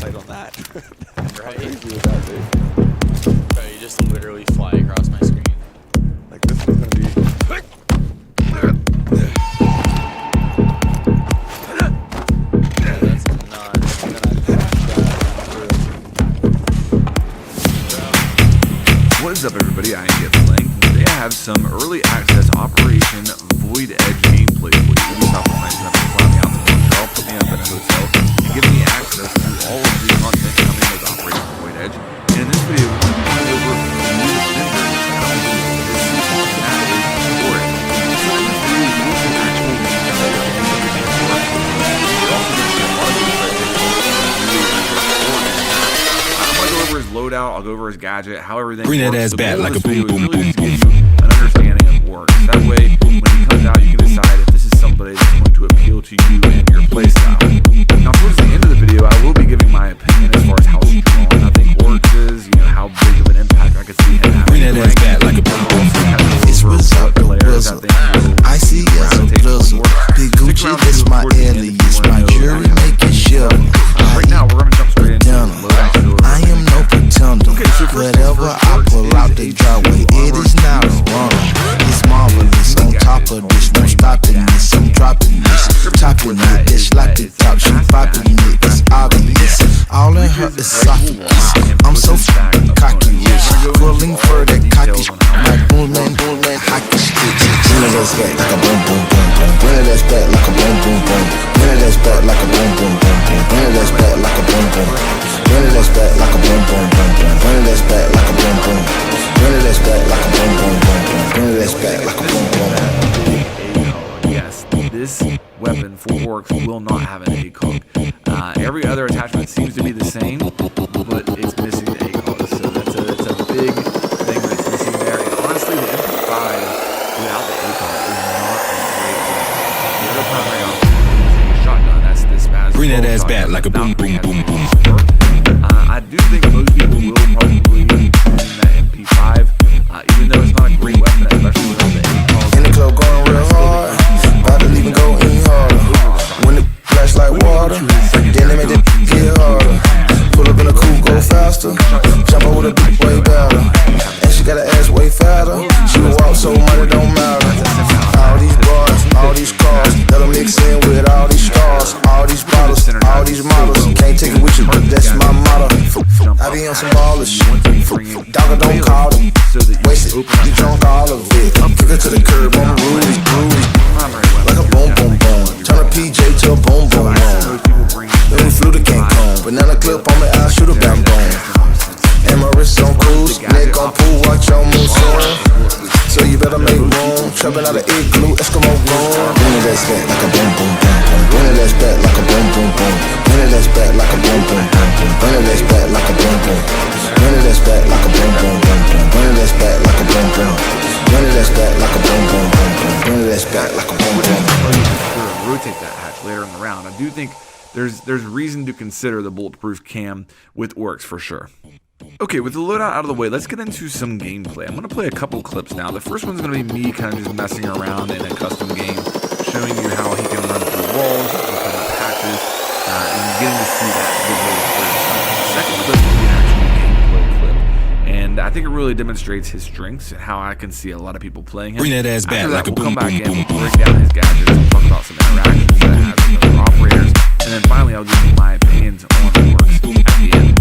sight on that. Right? Crazy would that be? Bro, you just literally fly across my screen. Like this one's gonna be. Yeah, that's nuts. And then I dash that through. What is up, everybody? I am Playing. Today I have some early access Operation Void Edge gameplay for you. Ubisoft is nice enough to fly me out to Montreal, put me up in a hotel, and give me access to all of the content coming with Operation Void Edge. And in this video, we're going to go over the new vendor that's coming to this season, and that is oryx. So in this video, we will actually be showing you how everything works. We're also going to see a lot of these right here. I'm going to go over his loadout, I'll go over his gadget, how everything Bring that works. ass back like a boom, boom, boom, boom. An understanding of works. That way, when he comes out, you can decide if this is somebody that's going to appeal to you and your playstyle. Now, towards the end of the video, I will be giving my opinion as far as how strong I think Oryx is, how big of an impact I could see him having. Bring that ass back like a boom, boom, boom. It's what players I see as a blizzard. Big Gucci, that's my alias. My jury making sure. Right now, we're going to jump straight into the loadout. I am no pretender. Whatever I pull out the driveway, it is not a runner. It's marvelous. On top of this, no stopping this. I'm dropping this, topping it. It's like the top, she popping it. It's obvious. All in her esophagus. I'm so cocky, pulling for that cocky. My booming, hockey stick. Bring it ass back like a boom, boom, boom, boom. Bring it ass back like a boom, boom, boom, boom. Bring it ass back like a boom, boom, boom, boom. Bring it ass back like a boom, boom. Bring it ass back like a boom, boom, boom, boom. Bring it ass back like a boom, boom. Bring it ass back like a boom, boom, boom, boom. Bring it ass back like a boom, boom. Yes, this weapon for Oryx will not have an ACOG. Every other attachment seems to be the same, but it's missing the ACOG. So that's a big thing that's missing there. And honestly, the MP5 without the ACOG is not a great weapon. The other primary option is a shotgun. That's this Spaz. Bring that ass back like a boom, boom, boom, boom. I do think most people will probably use that MP5, even though it's not a great weapon, especially without the ACOG. In the club going real hard, about to leave and go any harder. When the flash like water, then they make that get harder. Pull up in a coupe, go faster. Jump over the big way better. And she got her ass way fatter. She will walk so money don't matter. All these bars, all these cars, that'll mix in with all these stars. All these bottles, all these models. Can't take it with you, but that's my motto. I be on some ballers shit. Dogger don't call them. Waste it, you drunk all of it. Kick her to the curb on the Rudy, like a boom boom boom. Turn a PJ to a boom boom boom. Then we flew to Cancun. Banana clip on me, I'll shoot a bam boom. And my wrist on cruise, neck on pool, watch your moon soon. So you better make room. Trapping out of igloo, Eskimo room. Bring it ass back like a boom boom boom boom. Bring it ass back like a boom boom boom. Bring it ass back like a boom boom boom boom. Bring it ass back like a boom boom. Bring it ass back like a boom boom boom boom. Bring it ass back like a boom boom. Bring it ass back like a boom boom boom boom. Bring it ass back like a boom boom. Rotate that hatch later in the round. I do think there's reason to consider the bulletproof cam with Oryx for sure. Okay, with the loadout out of the way, let's get into some gameplay. I'm going to play a couple clips now. The first one's going to be me kind of just messing around in a custom game, showing you how he can run through walls, open up hatches, and getting to see that visually for yourself. The second clip will be an actual gameplay clip, and I think it really demonstrates his strengths and how I can see a lot of people playing him. Bring that ass back like a we'll boom, come back boom, in, boom, we'll break down his gadgets, we'll talk about some interactions that it has with other operators, and then finally I'll give you my opinions on Oryx at the end.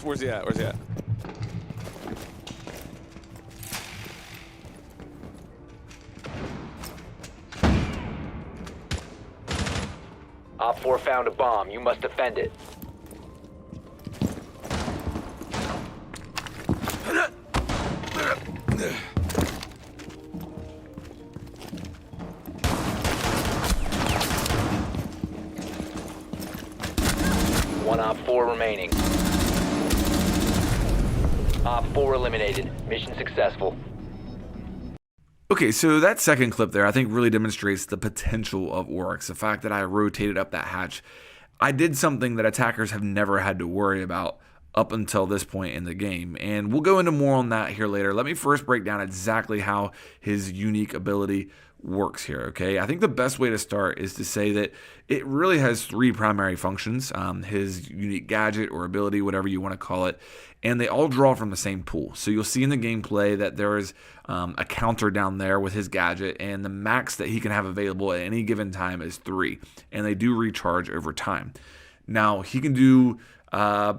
Where's he at? Where's he at? Op 4 found a bomb. You must defend it. One Op 4 remaining. Op 4 eliminated. Mission successful. Okay, so that second clip there, I think really demonstrates the potential of oryx. The fact that I rotated up that hatch. I did something that attackers have never had to worry about up until this point in the game. And we'll go into more on that here later. Let me first break down exactly how his unique ability works here, okay? I think the best way to start is to say that it really has three primary functions, his unique gadget or ability, whatever you want to call it, and they all draw from the same pool. So you'll see in the gameplay that there is a counter down there with his gadget, and the max that he can have available at any given time is 3, and they do recharge over time. Now, he can do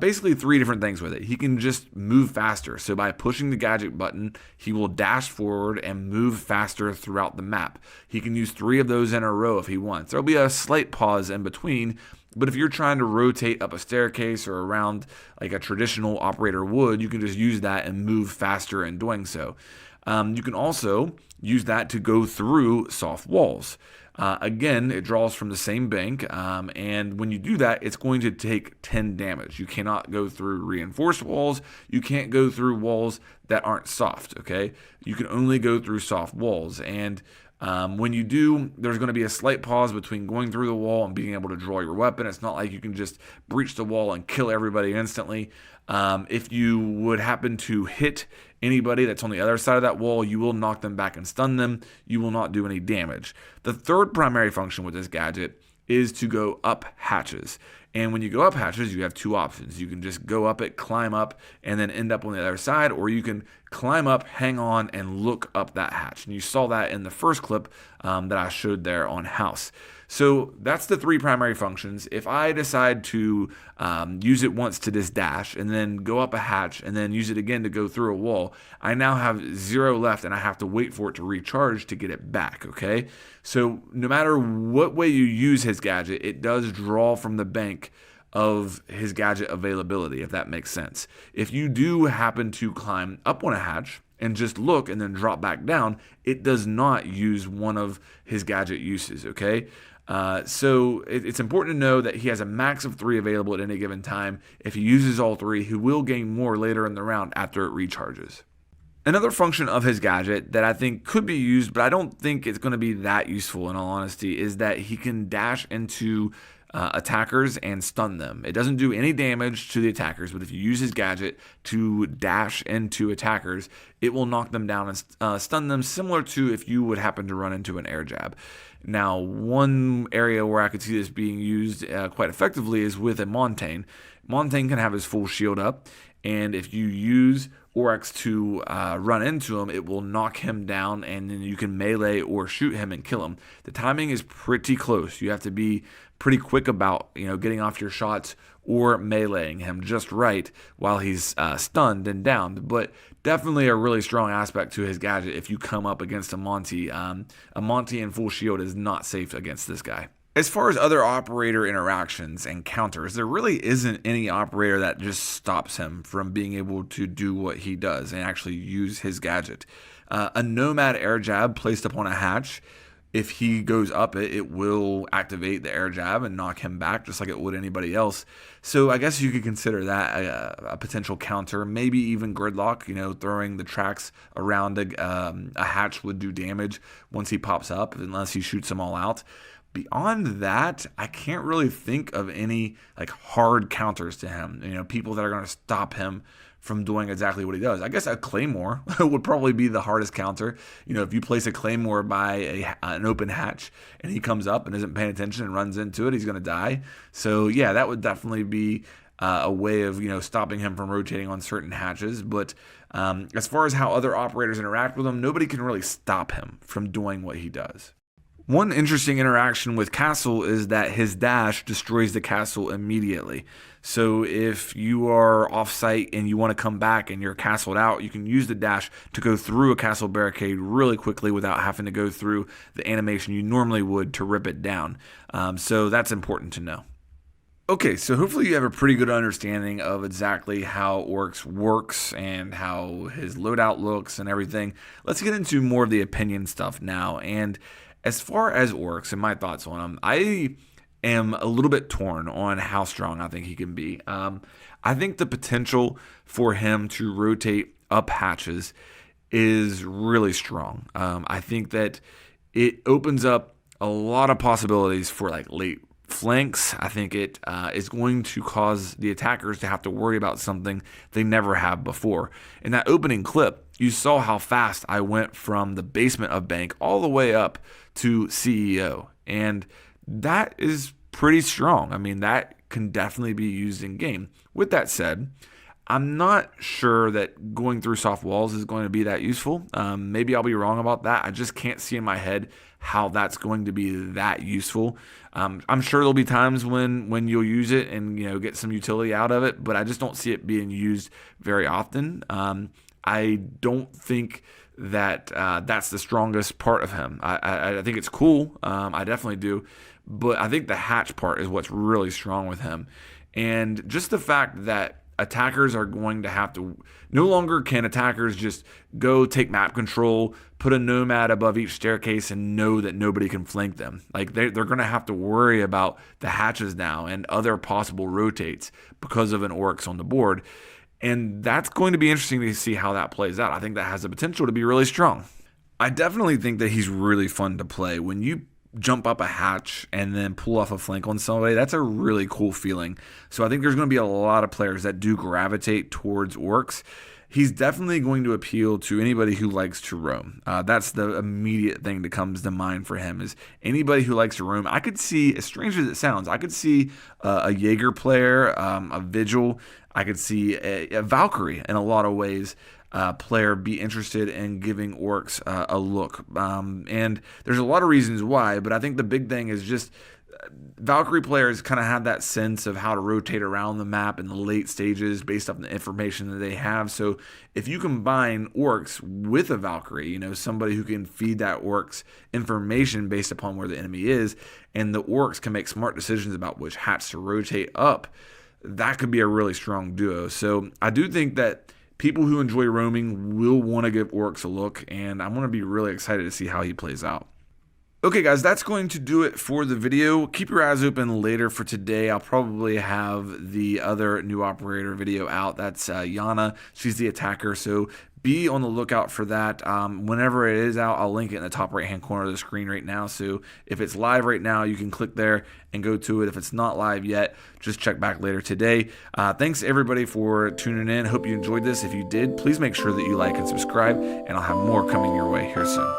basically 3 different things with it. He can just move faster. So by pushing the gadget button, he will dash forward and move faster throughout the map. He can use 3 of those in a row if he wants. There'll be a slight pause in between, but if you're trying to rotate up a staircase or around like a traditional operator would, you can just use that and move faster in doing so. You can also use that to go through soft walls. Again, it draws from the same bank, and when you do that, it's going to take 10 damage. You cannot go through reinforced walls. You can't go through walls that aren't soft, okay? You can only go through soft walls, and when you do, there's going to be a slight pause between going through the wall and being able to draw your weapon. It's not like you can just breach the wall and kill everybody instantly. If you would happen to hit anybody that's on the other side of that wall, you will knock them back and stun them. You will not do any damage. The third primary function with this gadget is to go up hatches. And when you go up hatches, you have 2 options. You can just go up it, climb up, and then end up on the other side, or you can climb up, hang on, and look up that hatch. And you saw that in the first clip that I showed there on house. So that's the 3 primary functions. If I decide to use it once to just dash and then go up a hatch and then use it again to go through a wall, I now have 0 left and I have to wait for it to recharge to get it back, okay? So no matter what way you use his gadget, it does draw from the bank of his gadget availability, if that makes sense. If you do happen to climb up on a hatch and just look and then drop back down, it does not use one of his gadget uses, okay? So it's important to know that he has a max of 3 available at any given time. If he uses all 3, he will gain more later in the round after it recharges. Another function of his gadget that I think could be used, but I don't think it's going to be that useful in all honesty, is that he can dash into attackers and stun them. It doesn't do any damage to the attackers, but if you use his gadget to dash into attackers, it will knock them down and stun them, similar to if you would happen to run into an air jab. Now, one area where I could see this being used quite effectively is with a Montaigne. Montaigne can have his full shield up, and if you use oryx to run into him, it will knock him down, and then you can melee or shoot him and kill him. The timing is pretty close. You have to be pretty quick about getting off your shots or meleeing him just right while he's stunned and downed. But definitely a really strong aspect to his gadget if you come up against a Monty. A Monty in full shield is not safe against this guy. As far as other operator interactions and counters, there really isn't any operator that just stops him from being able to do what he does and actually use his gadget. A nomad air jab placed upon a hatch, if he goes up it, it will activate the air jab and knock him back just like it would anybody else. So I guess you could consider that a potential counter, maybe even gridlock, throwing the tracks around a hatch would do damage once he pops up, unless he shoots them all out. Beyond that, I can't really think of any hard counters to him. People that are going to stop him from doing exactly what he does. I guess a claymore would probably be the hardest counter. If you place a claymore by an open hatch and he comes up and isn't paying attention and runs into it, he's going to die. So yeah, that would definitely be a way of stopping him from rotating on certain hatches. But as far as how other operators interact with him, nobody can really stop him from doing what he does. One interesting interaction with Castle is that his dash destroys the castle immediately. So if you are off site and you want to come back and you're castled out, you can use the dash to go through a castle barricade really quickly without having to go through the animation you normally would to rip it down. So that's important to know. Okay, so hopefully you have a pretty good understanding of exactly how Oryx works and how his loadout looks and everything. Let's get into more of the opinion stuff now. And as far as Oryx and my thoughts on him, I am a little bit torn on how strong I think he can be. I think the potential for him to rotate up hatches is really strong. I think that it opens up a lot of possibilities for like late flanks. I think it is going to cause the attackers to have to worry about something they never have before. In that opening clip, you saw how fast I went from the basement of bank all the way up to CEO, and that is pretty strong. I mean, that can definitely be used in game. With that said, I'm not sure that going through soft walls is going to be that useful. Maybe I'll be wrong about that. I just can't see in my head how that's going to be that useful. I'm sure there'll be times when you'll use it and get some utility out of it, but I just don't see it being used very often. I don't think that that's the strongest part of him. I think it's cool. I definitely do. But I think the hatch part is what's really strong with him. And just the fact that attackers are going to have to, no longer can attackers just go take map control, put a nomad above each staircase and know that nobody can flank them. Like they're going to have to worry about the hatches now and other possible rotates because of an Oryx on the board. And that's going to be interesting to see how that plays out. I think that has the potential to be really strong. I definitely think that he's really fun to play. When you jump up a hatch and then pull off a flank on somebody, that's a really cool feeling. So I think there's going to be a lot of players that do gravitate towards Oryx. He's definitely going to appeal to anybody who likes to roam. That's the immediate thing that comes to mind for him, is anybody who likes to roam. I could see, as strange as it sounds, I could see a Jaeger player, a Vigil. I could see a Valkyrie in a lot of ways. Player be interested in giving Oryx a look. And there's a lot of reasons why, but I think the big thing is just Valkyrie players kind of have that sense of how to rotate around the map in the late stages based off the information that they have. So if you combine Oryx with a Valkyrie, somebody who can feed that Oryx information based upon where the enemy is, and the Oryx can make smart decisions about which hatch to rotate up, that could be a really strong duo. So I do think that people who enjoy roaming will want to give Oryx a look, and I'm going to be really excited to see how he plays out. Okay, guys, that's going to do it for the video. Keep your eyes open later for today. I'll probably have the other new operator video out. That's Yana. She's the attacker, so be on the lookout for that. Whenever it is out, I'll link it in the top right-hand corner of the screen right now. So if it's live right now, you can click there and go to it. If it's not live yet, just check back later today. Thanks, everybody, for tuning in. Hope you enjoyed this. If you did, please make sure that you like and subscribe, and I'll have more coming your way here soon.